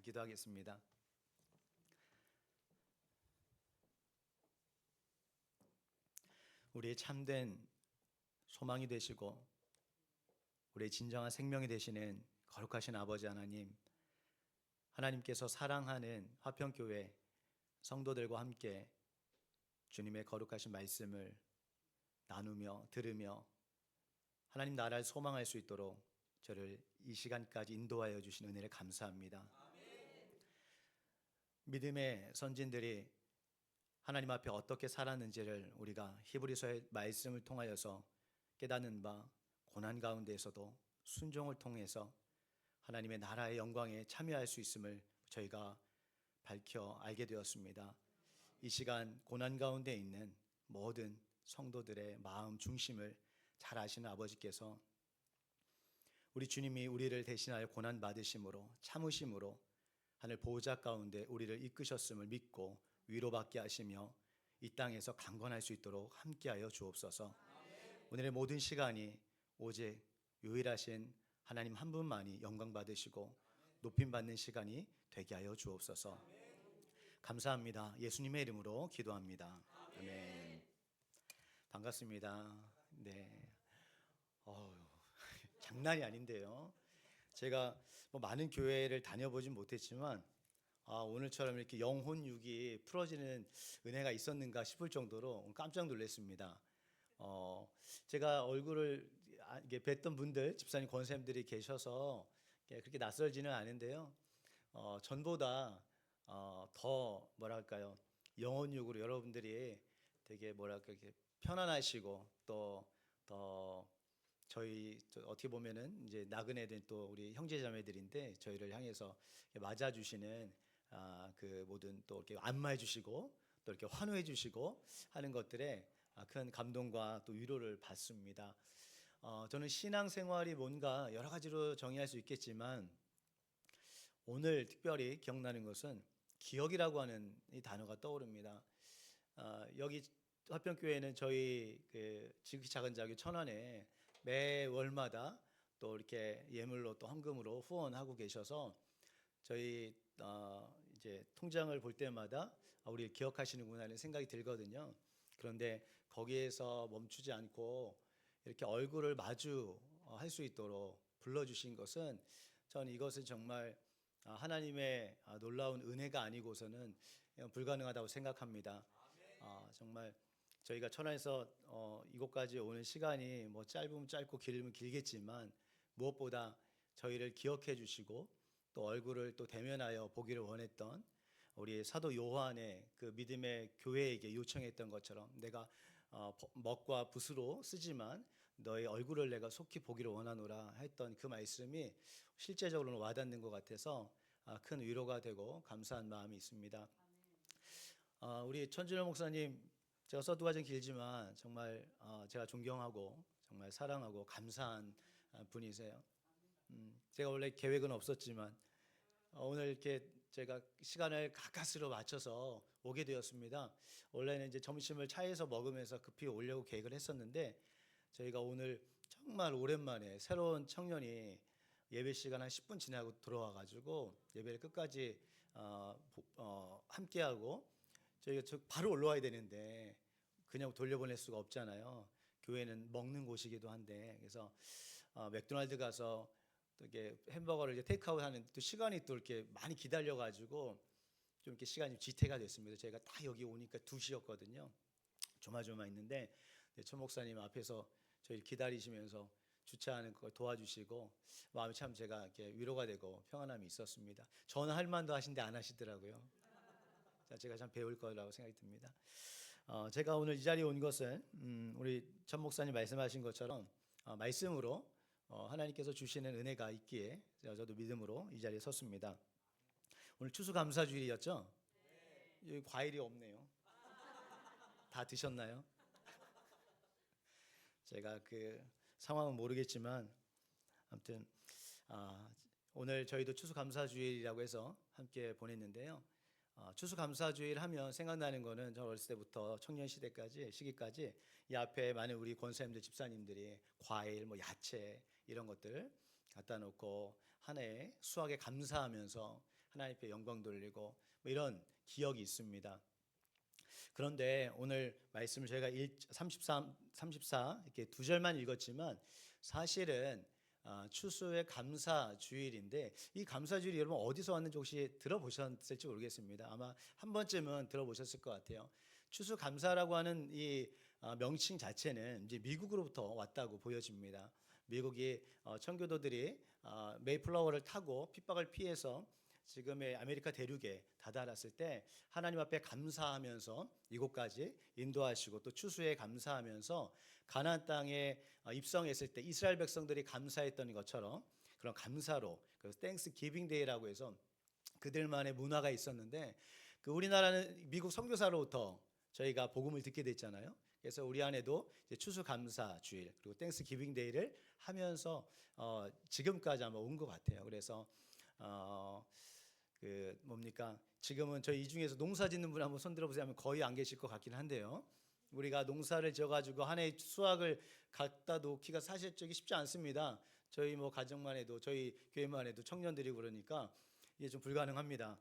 기도하겠습니다. 우리의 참된 소망이 되시고 우리의 진정한 생명이 되시는 거룩하신 아버지 하나님, 하나님께서 사랑하는 화평교회 성도들과 함께 주님의 거룩하신 말씀을 나누며 들으며 하나님 나라를 소망할 수 있도록 저를 이 시간까지 인도하여 주신 은혜를 감사합니다. 아멘. 믿음의 선진들이 하나님 앞에 어떻게 살았는지를 우리가 히브리서의 말씀을 통하여서 깨닫는 바, 고난 가운데에서도 순종을 통해서 하나님의 나라의 영광에 참여할 수 있음을 저희가 밝혀 알게 되었습니다. 이 시간 고난 가운데 있는 모든 성도들의 마음 중심을 잘 아시는 아버지께서 우리 주님이 우리를 대신하여 고난 받으심으로 참으심으로 하늘 보호자 가운데 우리를 이끄셨음을 믿고 위로받게 하시며 이 땅에서 강건할 수 있도록 함께하여 주옵소서. 오늘의 모든 시간이 오직 유일하신 하나님 한 분만이 영광 받으시고 높임 받는 시간이 되게 하여 주옵소서. 감사합니다. 예수님의 이름으로 기도합니다. 아멘. 반갑습니다. 네. 장난이 아닌데요. 제가 많은 교회를 다녀보진 못했지만 오늘처럼 이렇게 영혼육이 풀어지는 은혜가 있었는가 싶을 정도로 깜짝 놀랐습니다. 제가 얼굴을 이게 뵀던 분들, 집사님, 권사님들이 계셔서 그렇게 낯설지는 않은데요. 전보다 더 뭐랄까요, 영혼육으로 여러분들이 되게 뭐랄까 이렇게 편안하시고 또 더 저희 어떻게 보면은 이제 나그네 된 또 우리 형제자매들인데 저희를 향해서 맞아주시는 그 모든 또 이렇게 안마해 주시고 또 이렇게 환호해 주시고 하는 것들에 큰 감동과 또 위로를 받습니다. 저는 신앙생활이 뭔가 여러 가지로 정의할 수 있겠지만 오늘 특별히 기억나는 것은 기억이라고 하는 이 단어가 떠오릅니다. 여기 화평교회는 저희 그 지극히 작은 자교 천안에 매 월마다 또 이렇게 예물로 또 헌금으로 후원하고 계셔서 저희 이제 통장을 볼 때마다 우리 기억하시는구나 하는 생각이 들거든요. 그런데 거기에서 멈추지 않고 이렇게 얼굴을 마주 할 수 있도록 불러주신 것은 저는 이것은 정말 하나님의 놀라운 은혜가 아니고서는 불가능하다고 생각합니다. 정말 저희가 천안에서 이곳까지 오는 시간이 뭐 짧으면 짧고 길면 길겠지만 무엇보다 저희를 기억해 주시고 또 얼굴을 또 대면하여 보기를 원했던 우리 사도 요한의 그 믿음의 교회에게 요청했던 것처럼 내가 먹과 붓으로 쓰지만 너의 얼굴을 내가 속히 보기를 원하노라 했던 그 말씀이 실제적으로는 와닿는 것 같아서 큰 위로가 되고 감사한 마음이 있습니다. 우리 천준호 목사님, 제가 서두가 좀 길지만 정말 제가 존경하고 정말 사랑하고 감사한 분이세요. 제가 원래 계획은 없었지만 오늘 이렇게 제가 시간을 가까스로 맞춰서 오게 되었습니다. 원래는 이제 점심을 차에서 먹으면서 급히 오려고 계획을 했었는데 저희가 오늘 정말 오랜만에 새로운 청년이 예배 시간 한 10분 지나고 들어와 가지고 예배를 끝까지 함께하고 저희가 바로 올라와야 되는데 그냥 돌려보낼 수가 없잖아요. 교회는 먹는 곳이기도 한데 그래서 맥도날드 가서 또 이렇게 햄버거를 이제 테이크아웃 하는 또 시간이 또 이렇게 많이 기다려가지고 좀 이렇게 시간이 지체가 됐습니다. 저희가 딱 여기 오니까 2시였거든요. 조마조마했는데 천 목사님 앞에서 저희 기다리시면서 주차하는 걸 도와주시고 마음이 참 제가 이렇게 위로가 되고 평안함이 있었습니다. 전화할 만도 하신데 안 하시더라고요. 제가 참 배울 거라고 생각이 듭니다. 제가 오늘 이 자리에 온 것은 우리 천 목사님 말씀하신 것처럼 말씀으로 하나님께서 주시는 은혜가 있기에 저도 믿음으로 이 자리에 섰습니다. 오늘 추수감사주일이었죠? 네. 여기 과일이 없네요. 다 드셨나요? 제가 그 상황은 모르겠지만 아무튼 오늘 저희도 추수감사주일이라고 해서 함께 보냈는데요. 추수감사주일 하면 생각나는 거는 저 어렸을 때부터 청년 시기까지 이 앞에 많은 우리 권사님들, 집사님들이 과일, 뭐 야채 이런 것들 갖다 놓고 한 해 수확에 감사하면서 하나님께 영광 돌리고 뭐 이런 기억이 있습니다. 그런데 오늘 말씀을 저희가 34 이렇게 두 절만 읽었지만 사실은 추수의 감사주일인데 이 감사주일이 여러분 어디서 왔는지 혹시 들어보셨을지 모르겠습니다. 아마 한 번쯤은 들어보셨을 것 같아요. 추수 감사라고 하는 이 명칭 자체는 이제 미국으로부터 왔다고 보여집니다. 미국이 청교도들이 메이플라워를 타고 핍박을 피해서 지금의 아메리카 대륙에 다다랐을 때 하나님 앞에 감사하면서 이곳까지 인도하시고 또 추수에 감사하면서 가나안 땅에 입성했을 때 이스라엘 백성들이 감사했던 것처럼 그런 감사로 그래서 땡스 기빙 데이라고 해서 그들만의 문화가 있었는데 그 우리나라는 미국 선교사로부터 저희가 복음을 듣게 됐잖아요. 그래서 우리 안에도 이제 추수 감사 주일 그리고 땡스 기빙 데이를 하면서 지금까지 아마 온 것 같아요. 그래서 그 뭡니까? 지금은 저희 이 중에서 농사 짓는 분 한번 손 들어보세요 하면 거의 안 계실 것 같긴 한데요. 우리가 농사를 지어가지고 한 해의 수확을 갖다 놓기가 사실적이 쉽지 않습니다. 저희 뭐 가정만 해도 저희 교회만 해도 청년들이 그러니까 이게 좀 불가능합니다.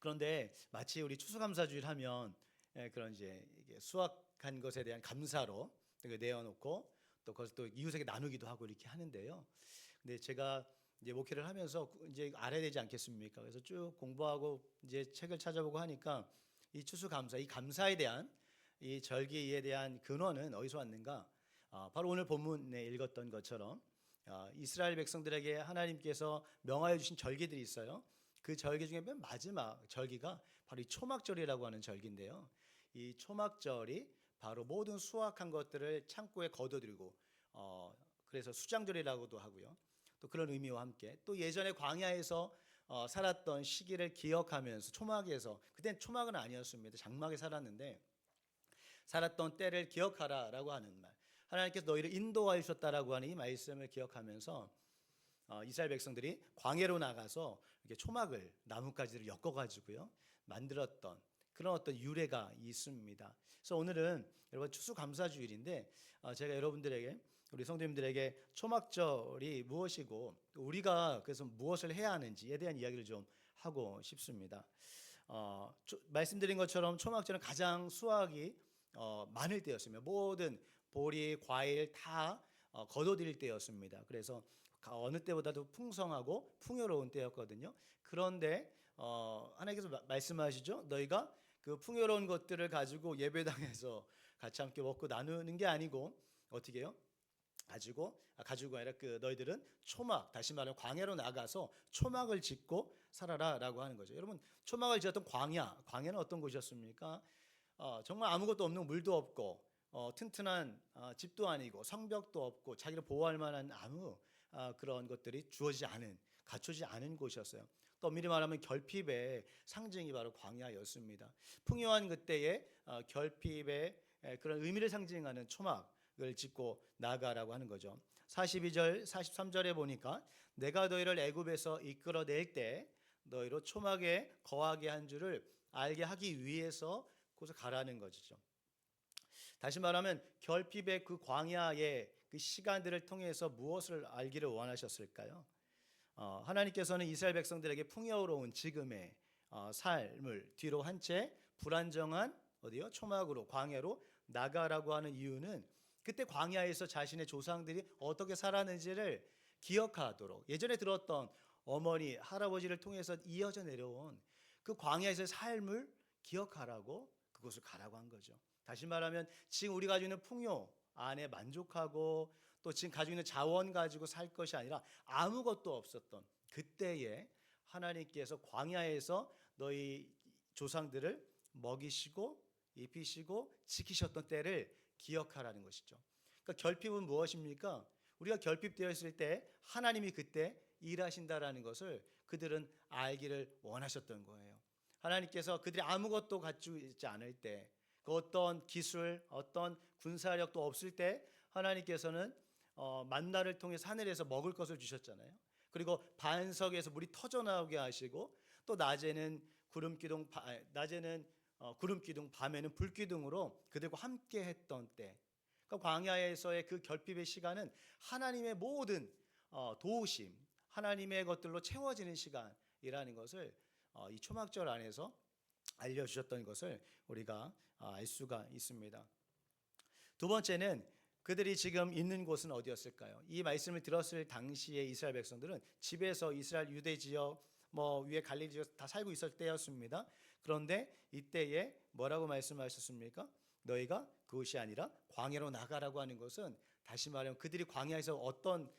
그런데 마치 우리 추수감사주일 하면 그런 이제 이게 수확한 것에 대한 감사로 내어놓고 또 그것을 또 이웃에게 나누기도 하고 이렇게 하는데요. 근데 제가 이제 목회를 하면서 이제 알아야 되지 않겠습니까? 그래서 쭉 공부하고 이제 책을 찾아보고 하니까 이 추수감사, 이 감사에 대한 이 절기에 대한 근원은 어디서 왔는가? 바로 오늘 본문에 읽었던 것처럼 이스라엘 백성들에게 하나님께서 명하여 주신 절기들이 있어요. 그 절기 중에 맨 마지막 절기가 바로 이 초막절이라고 하는 절기인데요. 이 초막절이 바로 모든 수확한 것들을 창고에 거둬들이고 그래서 수장절이라고도 하고요. 또 그런 의미와 함께 또 예전에 광야에서 살았던 시기를 기억하면서 초막에서 그땐 초막은 아니었습니다. 장막에 살았는데 살았던 때를 기억하라라고 하는 말. 하나님께서 너희를 인도하여 주셨다라고 하는 이 말씀을 기억하면서 이스라엘 백성들이 광야로 나가서 이렇게 초막을 나뭇가지를 엮어가지고요 만들었던 그런 어떤 유래가 있습니다. 그래서 오늘은 여러분 추수감사주일인데 제가 여러분들에게 우리 성도님들에게 초막절이 무엇이고 우리가 그래서 무엇을 해야 하는지에 대한 이야기를 좀 하고 싶습니다. 말씀드린 것처럼 초막절은 가장 수확이 많을 때였으며 모든 보리, 과일 다 거둬들일 때였습니다. 그래서 어느 때보다도 풍성하고 풍요로운 때였거든요. 그런데 하나님께서 말씀하시죠. 너희가 그 풍요로운 것들을 가지고 예배당에서 같이 함께 먹고 나누는 게 아니고 어떻게 해요? 가지고 아니라 그 너희들은 초막 다시 말하면 광야로 나가서 초막을 짓고 살아라라고 하는 거죠. 여러분 초막을 지었던 광야는 어떤 곳이었습니까? 정말 아무것도 없는 물도 없고 튼튼한 집도 아니고 성벽도 없고 자기를 보호할 만한 아무 그런 것들이 갖춰지지 않은 곳이었어요. 또 엄밀히 말하면 결핍의 상징이 바로 광야였습니다. 풍요한 그때의 결핍의 그런 의미를 상징하는 초막을 짓고 나가라고 하는 거죠. 42절, 43절에 보니까 내가 너희를 애굽에서 이끌어낼 때 너희로 초막에 거하게 한 줄을 알게 하기 위해서 거기서 가라는 것이죠. 다시 말하면 결핍의 그 광야의 그 시간들을 통해서 무엇을 알기를 원하셨을까요? 하나님께서는 이스라엘 백성들에게 풍요로운 지금의 삶을 뒤로 한 채 불안정한 어디요? 초막으로 광야로 나가라고 하는 이유는 그때 광야에서 자신의 조상들이 어떻게 살았는지를 기억하도록 예전에 들었던 어머니, 할아버지를 통해서 이어져 내려온 그 광야에서의 삶을 기억하라고 그곳을 가라고 한 거죠. 다시 말하면 지금 우리가 가지고 있는 풍요 안에 만족하고 또 지금 가지고 있는 자원 가지고 살 것이 아니라 아무것도 없었던 그때에 하나님께서 광야에서 너희 조상들을 먹이시고 입히시고 지키셨던 때를 기억하라는 것이죠. 그러니까 결핍은 무엇입니까? 우리가 결핍되어 있을 때 하나님이 그때 일하신다라는 것을 그들은 알기를 원하셨던 거예요. 하나님께서 그들이 아무것도 가지고 있지 않을 때, 그 어떤 기술, 어떤 군사력도 없을 때 하나님께서는 만나를 통해 하늘에서 먹을 것을 주셨잖아요. 그리고 반석에서 물이 터져 나오게 하시고 또 낮에는 구름 기둥, 밤에는 불 기둥으로 그들과 함께 했던 때. 그러니까 광야에서의 그 결핍의 시간은 하나님의 모든 도우심, 하나님의 것들로 채워지는 시간이 방식이라는 것을 이 초막절 안에서 알려주셨던 것을 우리가 알 수가 있습니다. 두 번째는 그들이 지금 있는 곳은 어디였을까요? 이 말씀을 들었을 당시에 이스라엘 백성들은 집에서 이스라엘 유대 지역 위에 갈릴리 지역 다 살고 있을 때였습니다. 그런데 이때에 뭐라고 말씀하셨습니까? 너희가 그곳이 아니라 광야로 나가라고 하는 것은 다시 말하면 그들이 광야에서 어떤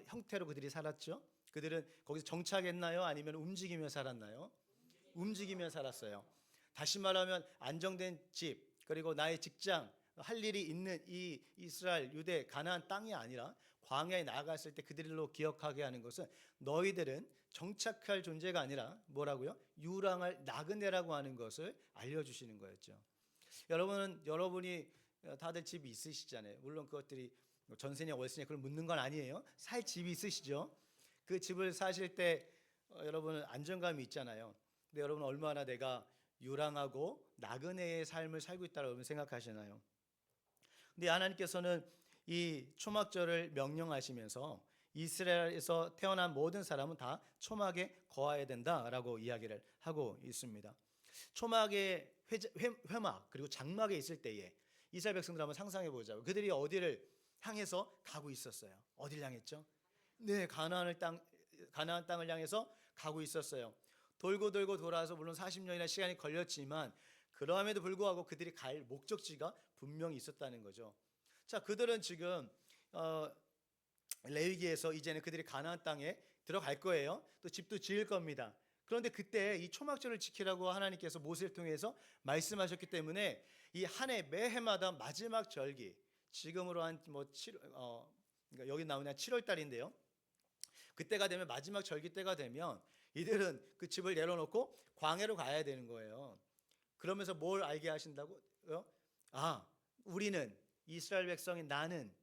형태로 그들이 살았죠? 그들은 거기서 정착했나요? 아니면 움직이며 살았나요? 움직이며 살았어요. 다시 말하면 안정된 집 그리고 나의 직장 할 일이 있는 이 이스라엘 유대 가나안 땅이 아니라 광야에 나아갔을 때 그들로 기억하게 하는 것은 너희들은 정착할 존재가 아니라 뭐라고요? 유랑할 나그네라고 하는 것을 알려주시는 거였죠. 여러분이 다들 집이 있으시잖아요. 물론 그것들이 전세냐 월세냐 그걸 묻는 건 아니에요. 살 집이 있으시죠. 그 집을 사실 때 여러분은 안정감이 있잖아요. 근데 여러분 얼마나 내가 유랑하고 나그네의 삶을 살고 있다고 여러분 생각하시나요? 근데 하나님께서는 이 초막절을 명령하시면서 이스라엘에서 태어난 모든 사람은 다 초막에 거하야 된다라고 이야기를 하고 있습니다. 초막의 회막 그리고 장막에 있을 때에 이스라엘 백성들 한번 상상해 보자고. 그들이 어디를 향해서 가고 있었어요? 어디를 향했죠? 네, 가나안 땅을 향해서 가고 있었어요. 돌고 돌아서 물론 40년이나 시간이 걸렸지만 그럼에도 불구하고 그들이 갈 목적지가 분명히 있었다는 거죠. 자, 그들은 지금 레위기에서 이제는 그들이 가나안 땅에 들어갈 거예요. 또 집도 지을 겁니다. 그런데 그때 이 초막절을 지키라고 하나님께서 모세를 통해서 말씀하셨기 때문에 이 한 해 매 해마다 마지막 절기, 지금으로 그러니까 여기 나오는 7월 달인데요. 그때가 되면 마지막 절기 때가 되면 이들은 그 집을 내려놓고 광야로 가야 되는 거예요. 그러면서 뭘 알게 하신다고요? 우리는 이스라엘 백성인 나는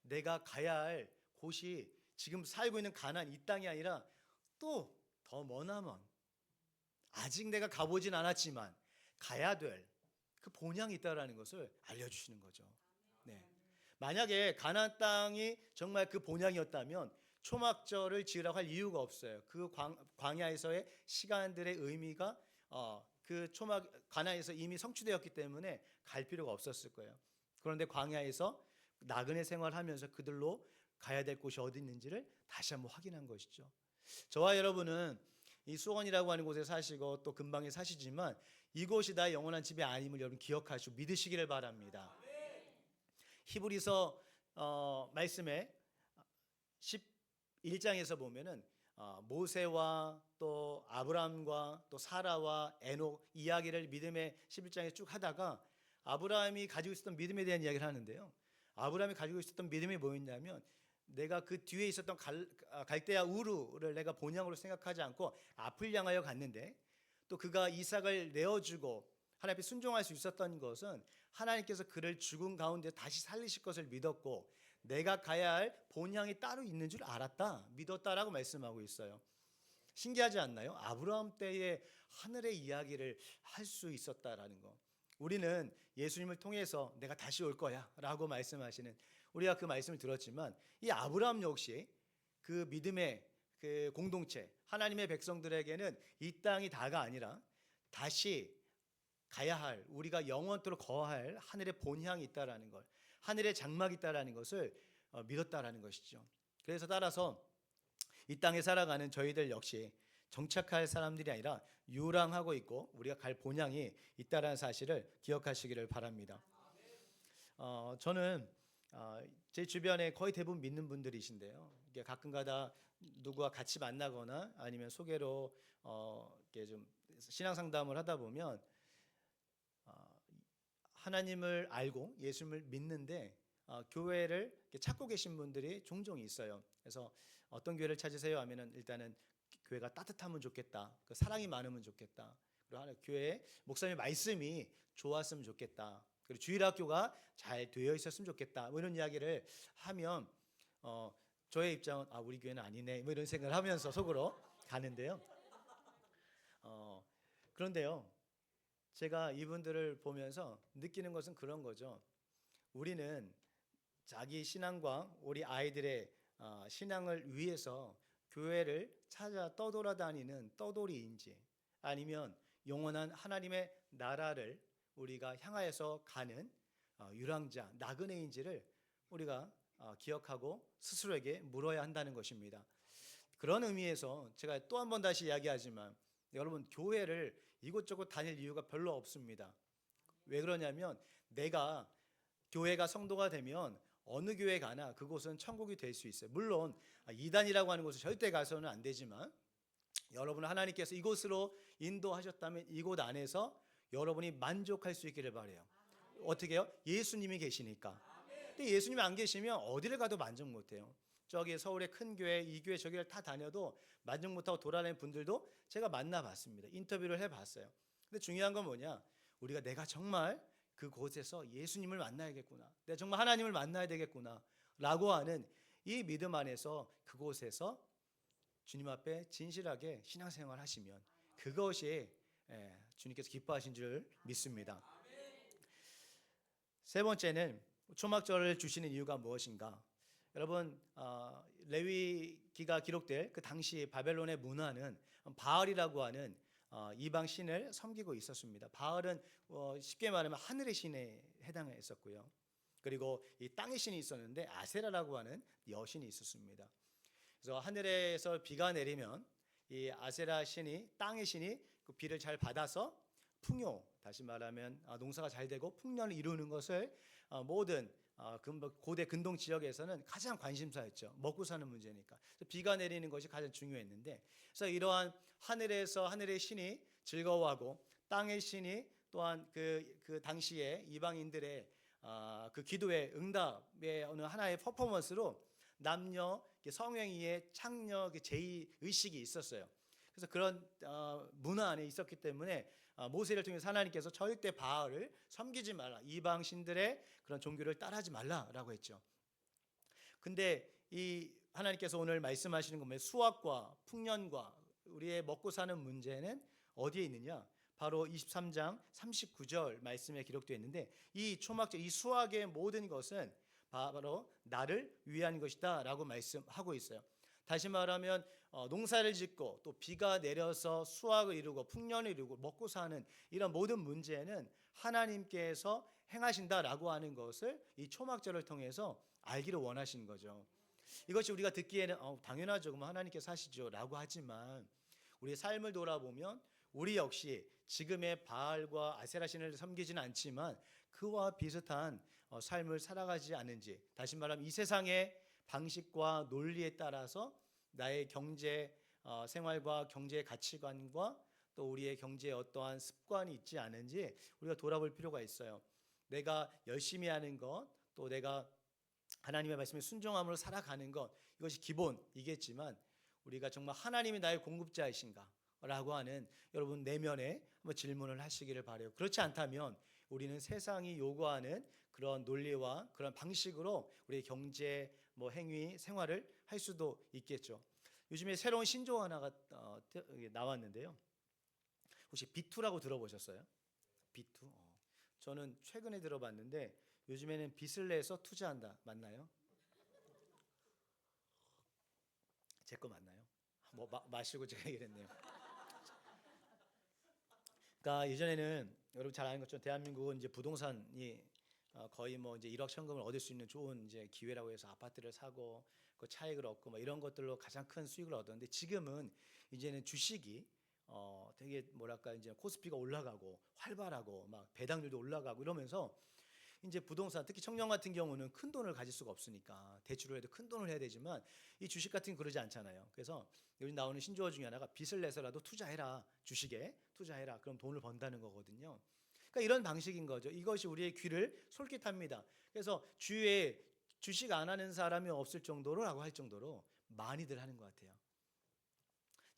내가 가야 할 곳이 지금 살고 있는 가나안 이 땅이 아니라 또 더 머나먼 아직 내가 가보진 않았지만 가야 될 그 본향이 있다라는 것을 알려주시는 거죠. 네. 만약에 가나안 땅이 정말 그 본향이었다면 초막절을 지으라고 할 이유가 없어요. 그 광야에서의 시간들의 의미가 그 가나안에서 이미 성취되었기 때문에 갈 필요가 없었을 거예요. 그런데 광야에서 나그네 생활하면서 그들로 가야 될 곳이 어디 있는지를 다시 한번 확인한 것이죠. 저와 여러분은 이 수원이라고 하는 곳에 사시고 또 근방에 사시지만 이곳이 나의 영원한 집이 아님을 여러분 기억하시고 믿으시기를 바랍니다. 히브리서 말씀에 11장에서 보면은 모세와 또 아브라함과 또 사라와 에녹 이야기를 믿음의 11장에 쭉 하다가 아브라함이 가지고 있었던 믿음에 대한 이야기를 하는데요. 아브라함이 가지고 있었던 믿음이 뭐였냐면 내가 그 뒤에 있었던 갈대아 우르를 내가 본향으로 생각하지 않고 앞을 향하여 갔는데 또 그가 이삭을 내어주고 하나님 앞에 순종할 수 있었던 것은 하나님께서 그를 죽은 가운데 다시 살리실 것을 믿었고 내가 가야 할 본향이 따로 있는 줄 알았다, 믿었다라고 말씀하고 있어요. 신기하지 않나요? 아브라함 때의 하늘의 이야기를 할 수 있었다라는 거. 우리는 예수님을 통해서 내가 다시 올 거야 라고 말씀하시는, 우리가 그 말씀을 들었지만 이 아브라함 역시 그 믿음의 그 공동체 하나님의 백성들에게는 이 땅이 다가 아니라 다시 가야 할, 우리가 영원토록 거할 하늘의 본향이 있다라는 걸, 하늘의 장막이 있다라는 것을 믿었다라는 것이죠. 그래서 따라서 이 땅에 살아가는 저희들 역시 정착할 사람들이 아니라 유랑하고 있고 우리가 갈 본향이 있다라는 사실을 기억하시기를 바랍니다. 저는 제 주변에 거의 대부분 믿는 분들이신데요. 이게 가끔가다 누구와 같이 만나거나 아니면 소개로 이렇게 좀 신앙 상담을 하다 보면 하나님을 알고 예수님을 믿는데 교회를 찾고 계신 분들이 종종 있어요. 그래서 어떤 교회를 찾으세요 하면은 일단은 교회가 따뜻하면 좋겠다, 그 사랑이 많으면 좋겠다, 그리고 교회에 목사님 말씀이 좋았으면 좋겠다, 그리고 주일학교가 잘 되어 있었으면 좋겠다, 뭐 이런 이야기를 하면 저의 입장은 우리 교회는 아니네, 뭐 이런 생각을 하면서 속으로 가는데요. 그런데요, 제가 이분들을 보면서 느끼는 것은 그런 거죠. 우리는 자기 신앙과 우리 아이들의 신앙을 위해서 교회를 찾아 떠돌아다니는 떠돌이인지, 아니면 영원한 하나님의 나라를 우리가 향하여서 가는 유랑자, 나그네인지를 우리가 기억하고 스스로에게 물어야 한다는 것입니다. 그런 의미에서 제가 또 한 번 다시 이야기하지만, 여러분, 교회를 이곳저곳 다닐 이유가 별로 없습니다. 왜 그러냐면, 내가 교회가 성도가 되면 어느 교회 가나 그곳은 천국이 될 수 있어요. 물론 이단이라고 하는 곳은 절대 가서는 안 되지만, 여러분, 하나님께서 이곳으로 인도하셨다면 이곳 안에서 여러분이 만족할 수 있기를 바라요. 어떻게 해요? 예수님이 계시니까. 근데 예수님이 안 계시면 어디를 가도 만족 못해요. 저기 서울의 큰 교회, 이 교회, 저 교회를 다 다녀도 만족 못하고 돌아다니는 분들도 제가 만나봤습니다. 인터뷰를 해봤어요. 근데 중요한 건 뭐냐? 우리가 내가 정말 그곳에서 예수님을 만나야겠구나, 내가 정말 하나님을 만나야 되겠구나 라고 하는 이 믿음 안에서 그곳에서 주님 앞에 진실하게 신앙생활 하시면 그것이 주님께서 기뻐하신 줄 믿습니다. 세 번째는 초막절을 주시는 이유가 무엇인가? 여러분, 레위기가 기록될 그 당시 바벨론의 문화는 바알이라고 하는 이방 신을 섬기고 있었습니다. 바알은 쉽게 말하면 하늘의 신에 해당했었고요. 그리고 이 땅의 신이 있었는데 아세라라고 하는 여신이 있었습니다. 그래서 하늘에서 비가 내리면 이 아세라 신이, 땅의 신이 그 비를 잘 받아서 풍요, 다시 말하면 농사가 잘 되고 풍년을 이루는 것을 모든 고대 근동 지역에서는 가장 관심사였죠. 먹고 사는 문제니까. 그래서 비가 내리는 것이 가장 중요했는데, 그래서 이러한 하늘에서 하늘의 신이 즐거워하고 땅의 신이 또한 그 당시에 이방인들의 그 기도의 응답의 어느 하나의 퍼포먼스로 남녀 성행위의 창녀 제의 의식이 있었어요. 그래서 그런 문화 안에 있었기 때문에 모세를 통해서 하나님께서 절대 바알을 섬기지 말라, 이방 신들의 그런 종교를 따르지 말라라고 했죠. 근데 이 하나님께서 오늘 말씀하시는 건 뭐예요? 수확과 풍년과 우리의 먹고 사는 문제는 어디에 있느냐? 바로 23장 39절 말씀에 기록되어 있는데, 이 초막절, 이 수확의 모든 것은 바로 나를 위한 것이다 라고 말씀하고 있어요. 다시 말하면 농사를 짓고 또 비가 내려서 수확을 이루고 풍년을 이루고 먹고 사는 이런 모든 문제는 하나님께서 행하신다라고 하는 것을 이 초막절을 통해서 알기를 원하신 거죠. 이것이 우리가 듣기에는 당연하죠, 그럼 하나님께서 하시죠 라고 하지만, 우리의 삶을 돌아보면 우리 역시 지금의 바알과 아세라 신을 섬기지는 않지만 그와 비슷한 삶을 살아가지 않는지, 다시 말하면 이 세상의 방식과 논리에 따라서 나의 경제 생활과 경제 가치관과 또 우리의 경제에 어떠한 습관이 있지 않은지 우리가 돌아볼 필요가 있어요. 내가 열심히 하는 것, 또 내가 하나님의 말씀에 순종함으로 살아가는 것, 이것이 기본이겠지만 우리가 정말 하나님이 나의 공급자이신가 라고 하는 여러분 내면에 한번 질문을 하시기를 바라요. 그렇지 않다면 우리는 세상이 요구하는 그런 논리와 그런 방식으로 우리의 경제 행위 생활을 할 수도 있겠죠. 요즘에 새로운 신조어 하나가 나왔는데요. 혹시 B2라고 들어보셨어요? B2? 저는 최근에 들어봤는데 요즘에는 빚을 내서 투자한다. 맞나요? 제 거 맞나요? 마시고 제가 이랬네요. 그러니까 예전에는 여러분 잘 아는 것처럼 대한민국은 이제 부동산이 거의 이제 1억 천금을 얻을 수 있는 좋은 이제 기회라고 해서 아파트를 사고 그 차익을 얻고 이런 것들로 가장 큰 수익을 얻었는데, 지금은 이제는 주식이 되게 뭐랄까 이제 코스피가 올라가고 활발하고 막 배당률도 올라가고 이러면서 이제 부동산, 특히 청년 같은 경우는 큰 돈을 가질 수가 없으니까 대출을 해도 큰 돈을 해야 되지만 이 주식 같은 게 그러지 않잖아요. 그래서 요즘 나오는 신조어 중에 하나가 빚을 내서라도 투자해라, 주식에 투자해라, 그럼 돈을 번다는 거거든요. 그러니까 이런 방식인 거죠. 이것이 우리의 귀를 솔깃합니다. 그래서 주위에 주식 안 하는 사람이 없을 정도로라고 할 정도로 많이들 하는 것 같아요.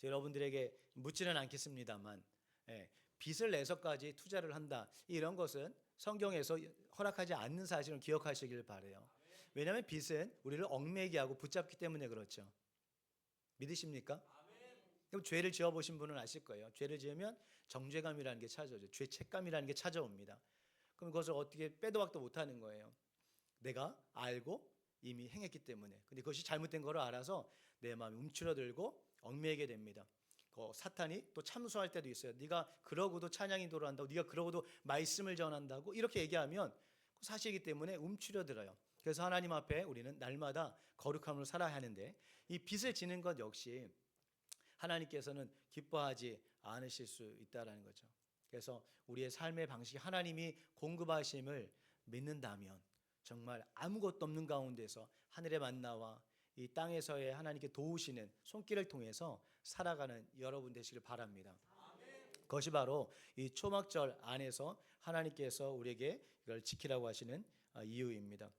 여러분들에게 묻지는 않겠습니다만, 빚을 내서까지 투자를 한다, 이런 것은 성경에서 허락하지 않는 사실을 기억하시길 바라요. 왜냐하면 빚은 우리를 얽매게 하고 붙잡기 때문에 그렇죠. 믿으십니까? 그럼 죄를 지어보신 분은 아실 거예요. 죄를 지으면 정죄감이라는 게 찾아오죠. 죄책감이라는 게 찾아옵니다. 그럼 그것을 어떻게 빼도 박도 못하는 거예요. 내가 알고 이미 행했기 때문에. 근데 그것이 잘못된 거를 알아서 내 마음이 움츠러들고 얽매이게 됩니다. 사탄이 또 참수할 때도 있어요. 네가 그러고도 찬양이 돌아간다고, 네가 그러고도 말씀을 전한다고 이렇게 얘기하면 사실이기 때문에 움츠려들어요. 그래서 하나님 앞에 우리는 날마다 거룩함으로 살아야 하는데, 이 빚을 지는 것 역시 하나님께서는 기뻐하지 않으실 수 있다라는 거죠. 그래서 우리의 삶의 방식이 하나님이 공급하심을 믿는다면 정말 아무것도 없는 가운데서 하늘의 만나와 이 땅에서의 하나님께 도우시는 손길을 통해서 살아가는 여러분 되시길 바랍니다. 그것이 바로 이 초막절 안에서 하나님께서 우리에게 이걸 지키라고 하시는 이유입니다.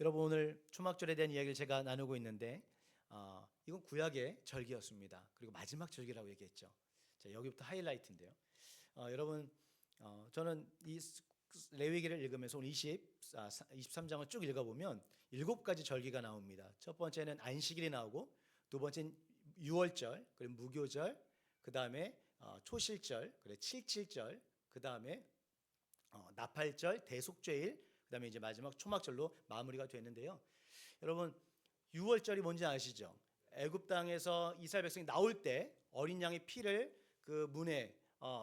여러분, 오늘 초막절에 대한 이야기를 제가 나누고 있는데 이건 구약의 절기였습니다. 그리고 마지막 절기라고 얘기했죠. 자, 여기부터 하이라이트인데요. 여러분, 저는 이 레위기를 읽으면서 오늘 23장을 쭉 읽어보면 7가지 절기가 나옵니다. 첫 번째는 안식일이 나오고, 두 번째는 유월절, 그리고 무교절, 그 다음에 초실절, 그리고 칠칠절, 그 다음에 나팔절, 대속죄일, 그 다음에 이제 마지막 초막절로 마무리가 되는데요. 여러분, 유월절이 뭔지 아시죠? 애굽 땅에서 이스라엘 백성이 나올 때 어린 양의 피를 그 문에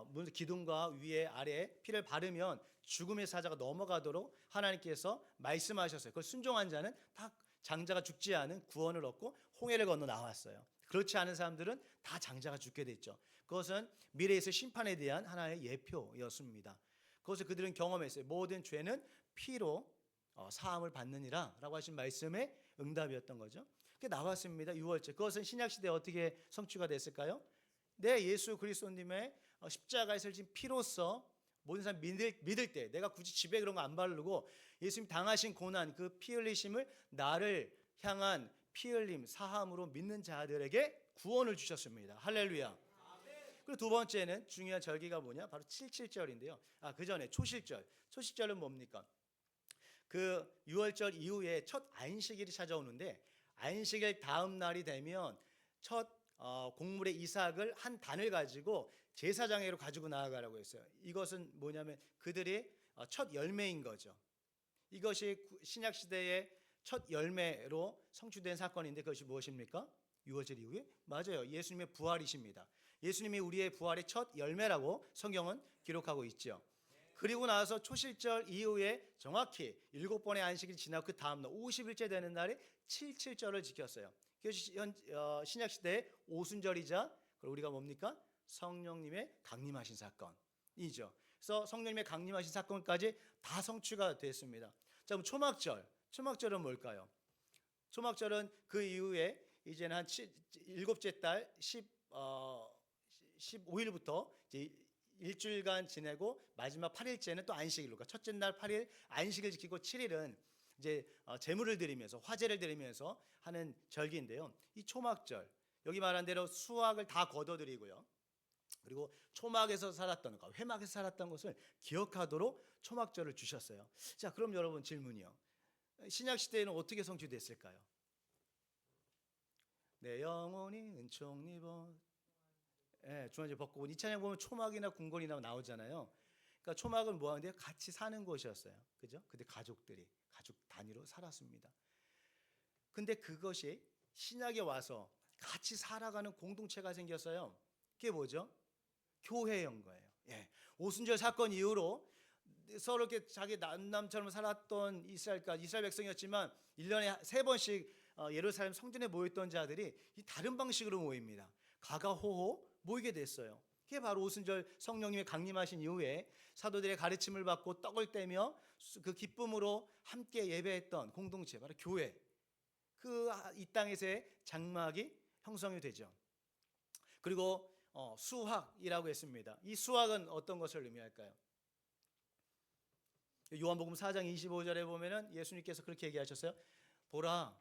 문 기둥과 위에 아래에 피를 바르면 죽음의 사자가 넘어가도록 하나님께서 말씀하셨어요. 그걸 순종한 자는 다 장자가 죽지 않은 구원을 얻고 홍해를 건너 나왔어요. 그렇지 않은 사람들은 다 장자가 죽게 됐죠. 그것은 미래에 있을 심판에 대한 하나의 예표였습니다. 그것을 그들은 경험했어요. 모든 죄는 피로 사함을 받느니라 라고 하신 말씀의 응답이었던 거죠. 그게 나왔습니다. 유월절. 그것은 신약시대에 어떻게 성취가 됐을까요? 내 예수 그리스도님의 십자가에서 흘린 피로써 모든 사람 믿을 때, 내가 굳이 집에 그런 거 안 바르고 예수님 당하신 고난, 그 피 흘리심을 나를 향한 피 흘림 사함으로 믿는 자들에게 구원을 주셨습니다. 할렐루야. 그리고 두 번째는 중요한 절기가 뭐냐? 바로 칠칠절인데요. 그 전에 초실절. 초실절은 뭡니까? 그 유월절 이후에 첫 안식일이 찾아오는데, 안식일 다음 날이 되면 첫 곡물의 이삭을 한 단을 가지고 제사장에게로 가지고 나아가라고 했어요. 이것은 뭐냐면 그들의 첫 열매인 거죠. 이것이 신약 시대의 첫 열매로 성취된 사건인데, 그것이 무엇입니까? 유월절 이후에 맞아요. 예수님의 부활이십니다. 예수님이 우리의 부활의 첫 열매라고 성경은 기록하고 있죠. 그리고 나서 초실절 이후에 정확히 7번의 안식일이 지나고 그 다음 날 50일째 되는 날에 칠칠절을 지켰어요. 그것이 신약 시대의 오순절이자, 그리고 우리가 뭡니까? 성령님의 강림하신 사건이죠. 그래서 성령님의 강림하신 사건까지 다 성취가 됐습니다. 자, 그럼 초막절은 뭘까요? 초막절은 그 이후에 이제는 한 7째 달 15일부터 이제 일주일간 지내고 마지막 8일째는 또 안식일로, 그러니까 첫째 날 8일 안식일 지키고 7일은 이제 제물을 드리면서 화제를 드리면서 하는 절기인데요. 이 초막절, 여기 말한 대로 수확을 다 거둬들이고요. 그리고 초막에서 살았던, 그러니까 회막에서 살았던 것을 기억하도록 초막절을 주셨어요. 자, 그럼 여러분 질문이요. 신약 시대에는 어떻게 성취됐을까요? 내 영혼이 은총 입어. 중간에 벗고, 이 찬양 보면 초막이나 궁궐이나 나오잖아요. 그러니까 초막은 뭐 하는데 같이 사는 곳이었어요. 그죠? 근데 가족들이 가족 단위로 살았습니다. 근데 그것이 신약에 와서 같이 살아가는 공동체가 생겼어요. 그게 뭐죠? 교회인 거예요. 오순절 사건 이후로 서로 이렇게 자기 남처럼 살았던 이스라엘 백성이었지만 1년에 3번씩 예루살렘 성전에 모였던 자들이 이 다른 방식으로 모입니다. 가가호호 모이게 됐어요. 그게 바로 오순절 성령님의 강림하신 이후에 사도들의 가르침을 받고 떡을 떼며 그 기쁨으로 함께 예배했던 공동체, 바로 교회. 이 땅에서의 장막이 형성이 되죠. 그리고 수학이라고 했습니다. 이 수학은 어떤 것을 의미할까요? 요한복음 4장 25절에 보면은 예수님께서 그렇게 얘기하셨어요. 보라,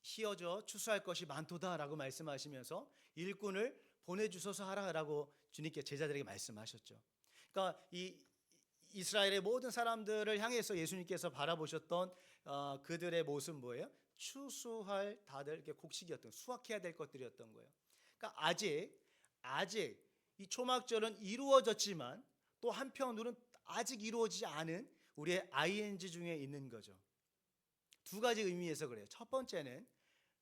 희어져 추수할 것이 많도다라고 말씀하시면서 일꾼을 보내주소서 하라라고 주님께 제자들에게 말씀하셨죠. 그러니까 이 이스라엘의 모든 사람들을 향해서 예수님께서 바라보셨던 그들의 모습 뭐예요? 추수할 다들 이렇게 곡식이었던, 수확해야 될 것들이었던 거예요. 그러니까 아직 이 초막절은 이루어졌지만 또 한편으로는 아직 이루어지지 않은 우리의 ing 중에 있는 거죠. 두 가지 의미에서 그래요. 첫 번째는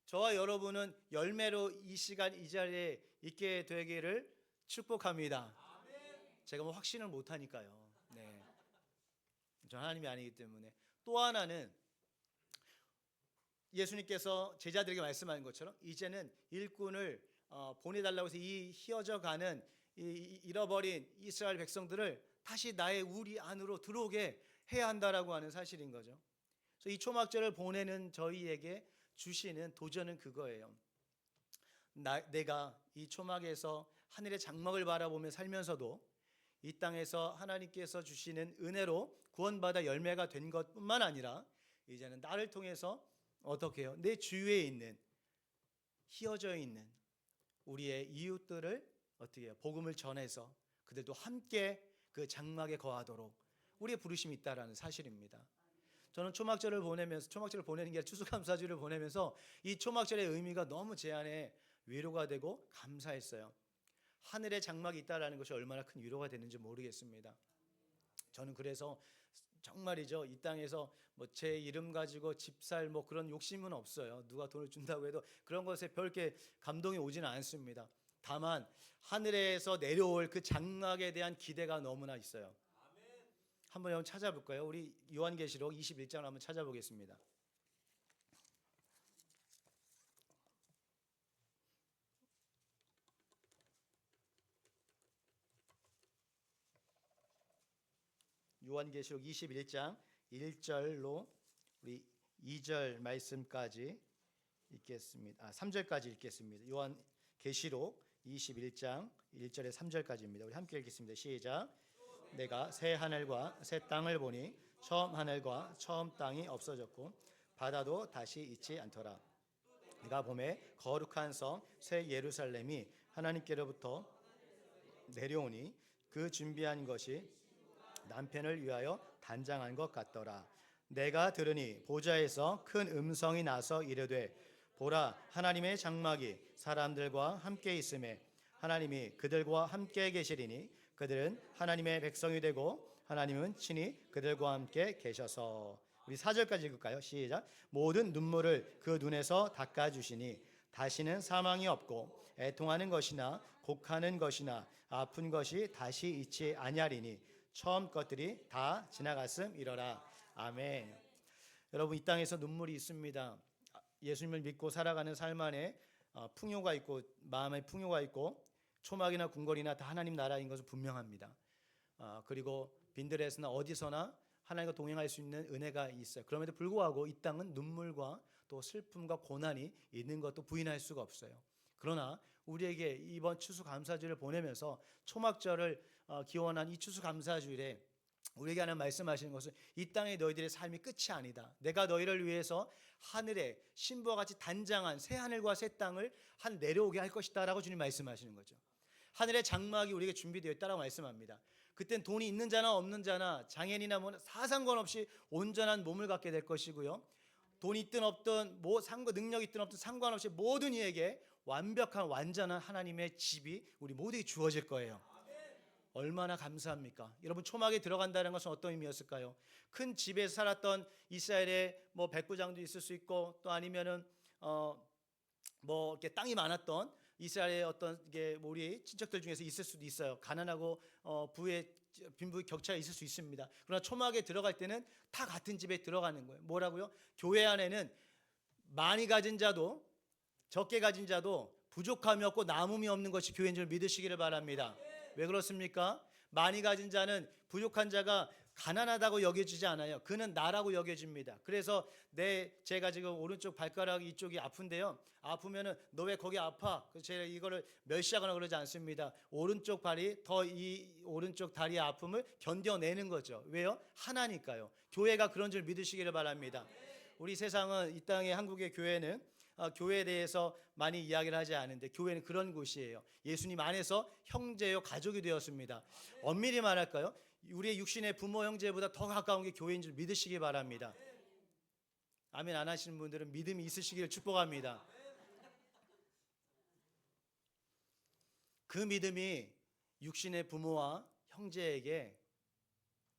저와 여러분은 열매로 이 시간 이 자리에 있게 되기를 축복합니다. 제가 뭐 확신을 못 하니까요. 네. 전 하나님이 아니기 때문에. 또 하나는 예수님께서 제자들에게 말씀하신 것처럼 이제는 일꾼을 보내달라고 해서 이 휘어져가는 잃어버린 이스라엘 백성들을 다시 나의 우리 안으로 들어오게 해야 한다라고 하는 사실인 거죠. 그래서 이 초막절을 보내는 저희에게 주시는 도전은 그거예요. 내가 이 초막에서 하늘의 장막을 바라보며 살면서도 이 땅에서 하나님께서 주시는 은혜로 구원받아 열매가 된 것뿐만 아니라 이제는 나를 통해서 어떻게 해요? 내 주위에 있는 휘어져 있는 우리의 이웃들을 어떻게 해요? 복음을 전해서 그들도 함께 그 장막에 거하도록 우리의 부르심이 있다라는 사실입니다. 저는 초막절을 보내면서 초막절을 보내는 게 아니라 추수감사주를 보내면서 이 초막절의 의미가 너무 제 안에 위로가 되고 감사했어요. 하늘에 장막이 있다라는 것이 얼마나 큰 위로가 되는지 모르겠습니다. 저는 그래서 정말이죠. 이 땅에서 뭐 제 이름 가지고 집살 뭐 그런 욕심은 없어요. 누가 돈을 준다고 해도 그런 것에 별게 감동이 오지는 않습니다. 다만 하늘에서 내려올 그 장막에 대한 기대가 너무나 있어요. 한번 여러분 찾아볼까요? 우리 요한계시록 21장을 한번 찾아보겠습니다. 요한계시록 21장 1절로 우리 2절 말씀까지 읽겠습니다. 3절까지 읽겠습니다. 요한계시록 21장 1절에 3절까지입니다. 우리 함께 읽겠습니다. 시작. 내가 새 하늘과 새 땅을 보니 처음 하늘과 처음 땅이 없어졌고 바다도 다시 있지 않더라. 내가 보매 거룩한 성 새 예루살렘이 하나님께로부터 내려오니 그 준비한 것이 남편을 위하여 단장한 것 같더라. 내가 들으니 보좌에서 큰 음성이 나서 이르되 보라 하나님의 장막이 사람들과 함께 있음에 하나님이 그들과 함께 계시리니 그들은 하나님의 백성이 되고 하나님은 친히 그들과 함께 계셔서. 우리 4절까지 읽을까요? 시작. 모든 눈물을 그 눈에서 닦아주시니 다시는 사망이 없고 애통하는 것이나 곡하는 것이나 아픈 것이 다시 있지 아니하리니 처음 것들이 다 지나갔음이러라. 아멘. 여러분 이 땅에서 눈물이 있습니다. 예수님을 믿고 살아가는 삶 안에 풍요가 있고 마음의 풍요가 있고 초막이나 궁궐이나 다 하나님 나라인 것은 분명합니다. 그리고 빈들에서나 어디서나 하나님과 동행할 수 있는 은혜가 있어요. 그럼에도 불구하고 이 땅은 눈물과 또 슬픔과 고난이 있는 것도 부인할 수가 없어요. 그러나 우리에게 이번 추수감사주를 보내면서 초막절을 기원한 이 추수감사주일에 우리에게 하나 말씀하시는 것은 이 땅의 너희들의 삶이 끝이 아니다. 내가 너희를 위해서 하늘에 신부와 같이 단장한 새 하늘과 새 땅을 내려오게 할 것이다 라고 주님 말씀하시는 거죠. 하늘의 장막이 우리에게 준비되어 있다라고 말씀합니다. 그땐 돈이 있는 자나 없는 자나 장애인이나 뭐 상관없이 온전한 몸을 갖게 될 것이고요. 돈이 있든 없든 뭐 능력이 있든 없든 상관없이 모든 이에게 완벽한 완전한 하나님의 집이 우리 모두에게 주어질 거예요. 얼마나 감사합니까? 여러분 초막에 들어간다는 것은 어떤 의미였을까요? 큰 집에서 살았던 이스라엘의 뭐 백부장도 있을 수 있고 또 아니면은 뭐 이렇게 땅이 많았던 이스라엘의 어떤 게 우리 친척들 중에서 있을 수도 있어요. 가난하고 부의 빈부의 격차가 있을 수 있습니다. 그러나 초막에 들어갈 때는 다 같은 집에 들어가는 거예요. 뭐라고요? 교회 안에는 많이 가진 자도 적게 가진 자도 부족함이 없고 남음이 없는 것이 교회인 줄 믿으시기를 바랍니다. 왜 그렇습니까? 많이 가진 자는 부족한 자가 가난하다고 여겨지지 않아요. 그는 나라고 여겨집니다. 그래서 제가 지금 오른쪽 발가락 이쪽이 아픈데요. 아프면은 너 왜 거기 아파? 그래서 제가 이거를 멸시하거나 그러지 않습니다. 오른쪽 발이 더 이 오른쪽 다리의 아픔을 견뎌내는 거죠. 왜요? 하나니까요. 교회가 그런 줄 믿으시기를 바랍니다. 우리 세상은 이 땅의 한국의 교회는 교회에 대해서 많이 이야기를 하지 않은데 교회는 그런 곳이에요. 예수님 안에서 형제요 가족이 되었습니다. 엄밀히 말할까요? 우리의 육신의 부모 형제보다 더 가까운 게 교회인 줄 믿으시기 바랍니다. 아멘 안 하시는 분들은 믿음이 있으시기를 축복합니다. 그 믿음이 육신의 부모와 형제에게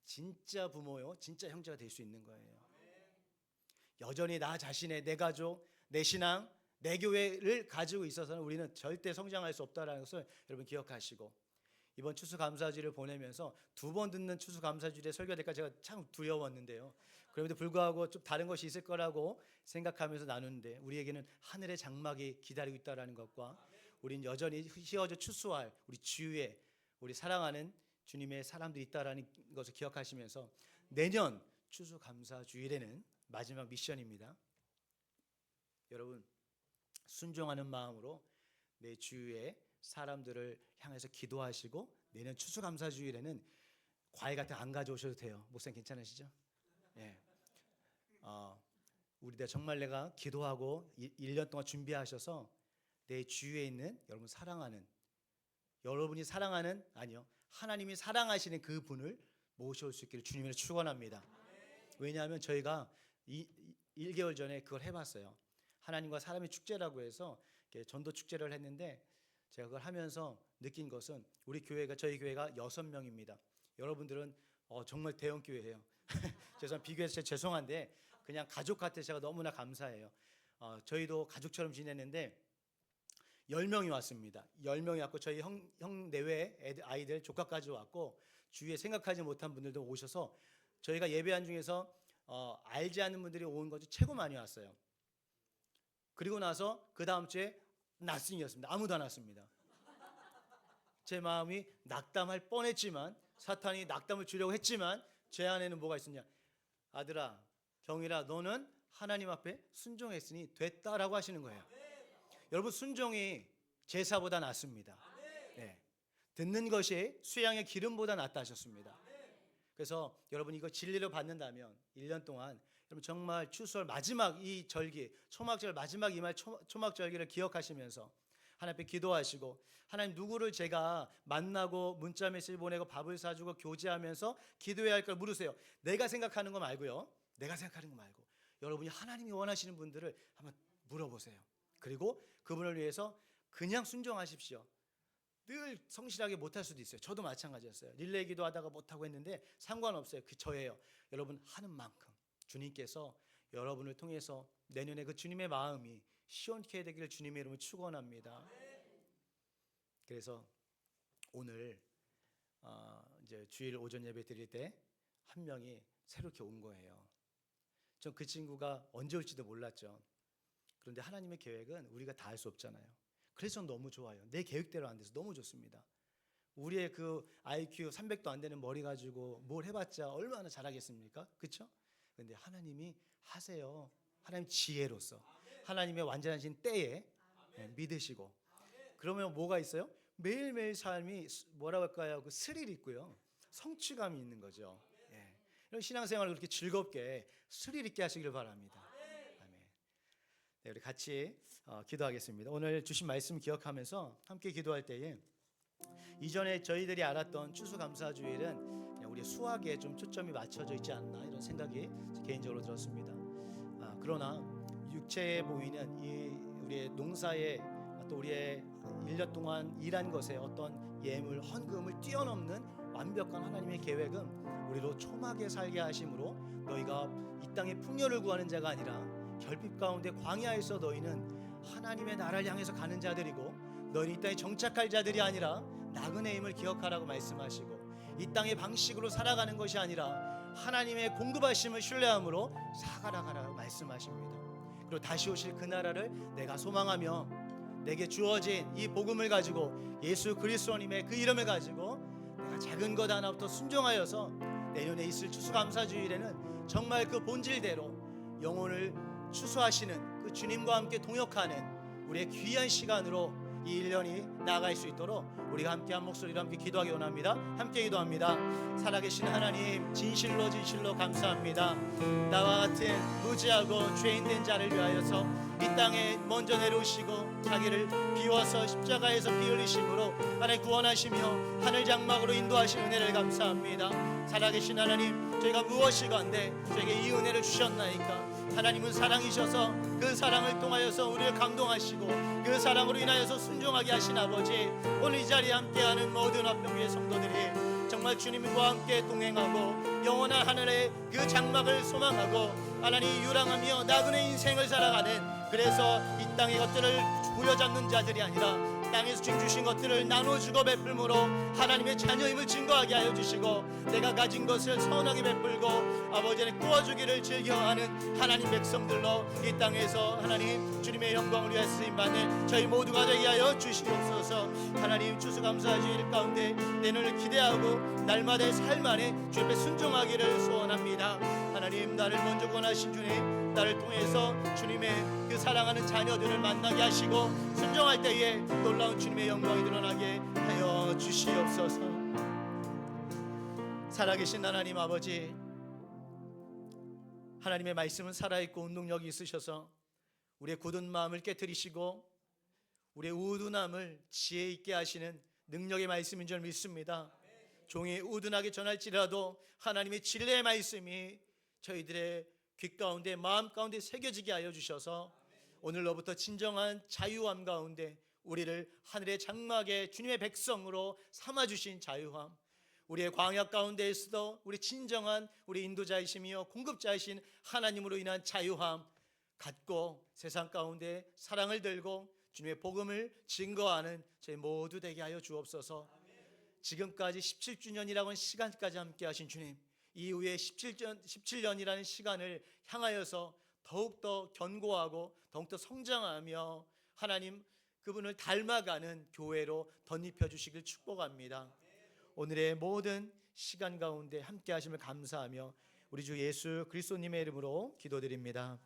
진짜 부모요, 진짜 형제가 될 수 있는 거예요. 여전히 나 자신의, 내 가족, 내 신앙, 내 교회를 가지고 있어서는 우리는 절대 성장할 수 없다는 것을 여러분 기억하시고, 이번 추수감사주일을 보내면서 2번 듣는 추수감사주일에 설교될까 제가 참 두려웠는데요. 그럼에도 불구하고 좀 다른 것이 있을 거라고 생각하면서 나누는데, 우리에게는 하늘의 장막이 기다리고 있다는 것과 우리는 여전히 휘어져 추수할 우리 주위에 우리 사랑하는 주님의 사람들이 있다는 것을 기억하시면서, 내년 추수감사주일에는 마지막 미션입니다. 여러분, 순종하는 마음으로 내 주위에 사람들을 향해서 기도하시고, 내년 추수감사주일에는 과일 같은 거 안 가져오셔도 돼요. 목사님 괜찮으시죠? 예. 우리 정말 내가 기도하고 1년 동안 준비하셔서 내 주위에 있는 여러분 사랑하는, 여러분이 사랑하는, 아니요, 하나님이 사랑하시는 그 분을 모셔올 수 있기를 주님으로 축원합니다. 왜냐하면 저희가 1개월 전에 그걸 해봤어요. 하나님과 사람의 축제라고 해서 전도 축제를 했는데, 제가 그걸 하면서 느낀 것은 우리 교회가, 저희 교회가 6명입니다. 여러분들은 정말 대형 교회예요. 죄송합니다. 비교해서 죄송한데 그냥 가족 같아서 제가 너무나 감사해요. 저희도 가족처럼 지냈는데 10명이 왔습니다. 10명이 왔고, 저희 형 내외 아이들, 조카까지 왔고, 주위에 생각하지 못한 분들도 오셔서 저희가 예배한 중에서 알지 않는 분들이 온 것이 최고 많이 왔어요. 그리고 나서 그 다음 주에 나승이었습니다. 아무도 안 왔습니다. 제 마음이 낙담할 뻔했지만, 사탄이 낙담을 주려고 했지만, 제 안에는 뭐가 있었냐? 아들아, 경일아, 너는 하나님 앞에 순종했으니 됐다라고 하시는 거예요. 여러분, 순종이 제사보다 낫습니다. 네. 듣는 것이 수양의 기름보다 낫다 하셨습니다. 그래서 여러분, 이거 진리로 받는다면 1년 동안 여러분 정말 추수월 마지막 이 절기, 초막절 마지막 이 말 초막절기를 기억하시면서 하나님 앞에 기도하시고, 하나님, 누구를 제가 만나고 문자 메시지 보내고 밥을 사주고 교제하면서 기도해야 할까 물으세요. 내가 생각하는 거 말고요. 내가 생각하는 거 말고 여러분이 하나님이 원하시는 분들을 한번 물어보세요. 그리고 그분을 위해서 그냥 순종하십시오. 늘 성실하게 못할 수도 있어요. 저도 마찬가지였어요. 릴레이 기도하다가 못하고 했는데 상관없어요. 그 저예요. 여러분 하는 만큼 주님께서 여러분을 통해서 내년에 그 주님의 마음이 시원케 되기를 주님의 이름으로 축원합니다. 그래서 오늘 이제 주일 오전 예배 드릴 때 한 명이 새롭게 온 거예요. 전 그 친구가 언제 올지도 몰랐죠. 그런데 하나님의 계획은 우리가 다 할 수 없잖아요. 그래서 너무 좋아요. 내 계획대로 안 돼서 너무 좋습니다. 우리의 그 IQ 300도 안 되는 머리 가지고 뭘 해봤자 얼마나 잘하겠습니까? 그렇죠? 그런데 하나님이 하세요. 하나님 지혜로서 하나님의 완전하신 때에 믿으시고, 그러면 뭐가 있어요? 매일매일 삶이 뭐라고 할까요? 그 스릴 있고요, 성취감이 있는 거죠. 이런 신앙생활을 그렇게 즐겁게 스릴 있게 하시길 바랍니다. 아멘. 네, 우리 같이 기도하겠습니다. 오늘 주신 말씀 기억하면서 함께 기도할 때에, 이전에 저희들이 알았던 추수감사주일은 그냥 우리 수학에 좀 초점이 맞춰져 있지 않나, 이런 생각이 개인적으로 들었습니다. 그러나 육체에 보이는 이 우리의 농사에, 또 우리의 1년 동안 일한 것에 어떤 예물, 헌금을 뛰어넘는 완벽한 하나님의 계획은 우리로 초막에 살게 하심으로, 너희가 이 땅에 풍요를 구하는 자가 아니라 결핍 가운데 광야에서 너희는 하나님의 나라를 향해서 가는 자들이고, 너희는 이 땅에 정착할 자들이 아니라 나그네 임을 기억하라고 말씀하시고, 이 땅의 방식으로 살아가는 것이 아니라 하나님의 공급하심을 신뢰함으로 살아가라고 말씀하십니다. 그리고 다시 오실 그 나라를 내가 소망하며 내게 주어진 이 복음을 가지고, 예수 그리스도님의 그 이름을 가지고 내가 작은 것 하나부터 순종하여서 내년에 있을 추수감사주일에는 정말 그 본질대로 영혼을 추수하시는 그 주님과 함께 동역하는 우리의 귀한 시간으로 이 1년이 나아갈 수 있도록 우리가 함께 한 목소리로 함께 기도하기 원합니다. 함께 기도합니다. 살아계신 하나님, 진실로 감사합니다. 나와 같은 무지하고 죄인된 자를 위하여서 이 땅에 먼저 내려오시고 자기를 비워서 십자가에서 피 흘리심으로 하나님 구원하시며 하늘 장막으로 인도하신 은혜를 감사합니다. 살아계신 하나님, 저희가 무엇이건데 저에게 이 은혜를 주셨나이까? 하나님은 사랑이셔서 그 사랑을 통하여서 우리를 감동하시고 그 사랑으로 인하여서 순종하게 하신 아버지, 오늘 이 자리에 함께하는 모든 화평교회 성도들이 정말 정말 주님과 함께 동행하고 영원한 하늘의 그 장막을 소망하고 하나님 유랑하며 나그네 인생을 살아가는, 그래서 이 땅의 것들을 부여잡는 자들이 아니라 땅에서 주 주신 것들을 나눠주고 베풀므로 하나님의 자녀임을 증거하게 하여 주시고, 내가 가진 것을 선하게 베풀고 아버지의 구워주기를 즐겨하는 하나님 백성들로 이 땅에서 하나님 주님의 영광을 위해 쓰임받는 저희 모두가 되게 하여 주시옵소서. 하나님 추수감사의 주일 가운데 내 눈을 기대하고 날마다의 삶 안에 주 앞에 순종하기를 소원합니다. 하나님, 나를 먼저 권하신 주님, 나를 통해서 주님의 그 사랑하는 자녀들을 만나게 하시고 순종할 때에 놀라운 주님의 영광이 드러나게 하여 주시옵소서. 살아계신 하나님 아버지, 하나님의 말씀은 살아있고 운동력이 있으셔서 우리의 굳은 마음을 깨트리시고 우리의 우둔함을 지혜 있게 하시는 능력의 말씀인 줄 믿습니다. 종이 우둔하게 전할지라도 하나님의 진리의 말씀이 저희들의 귀 가운데 마음 가운데 새겨지게 하여 주셔서 오늘로부터 진정한 자유함 가운데 우리를 하늘의 장막에 주님의 백성으로 삼아주신 자유함, 우리의 광야 가운데에서도 우리 진정한 우리 인도자이시며 공급자이신 하나님으로 인한 자유함 갖고 세상 가운데 사랑을 들고 주님의 복음을 증거하는 저희 모두 되게 하여 주옵소서. 지금까지 17주년이라고 하는 시간까지 함께 하신 주님, 이후에 17년이라는 시간을 향하여서 더욱더 견고하고 더욱더 성장하며 하나님 그분을 닮아가는 교회로 덧입혀 주시길 축복합니다. 오늘의 모든 시간 가운데 함께 하심을 감사하며 우리 주 예수 그리스도님의 이름으로 기도드립니다.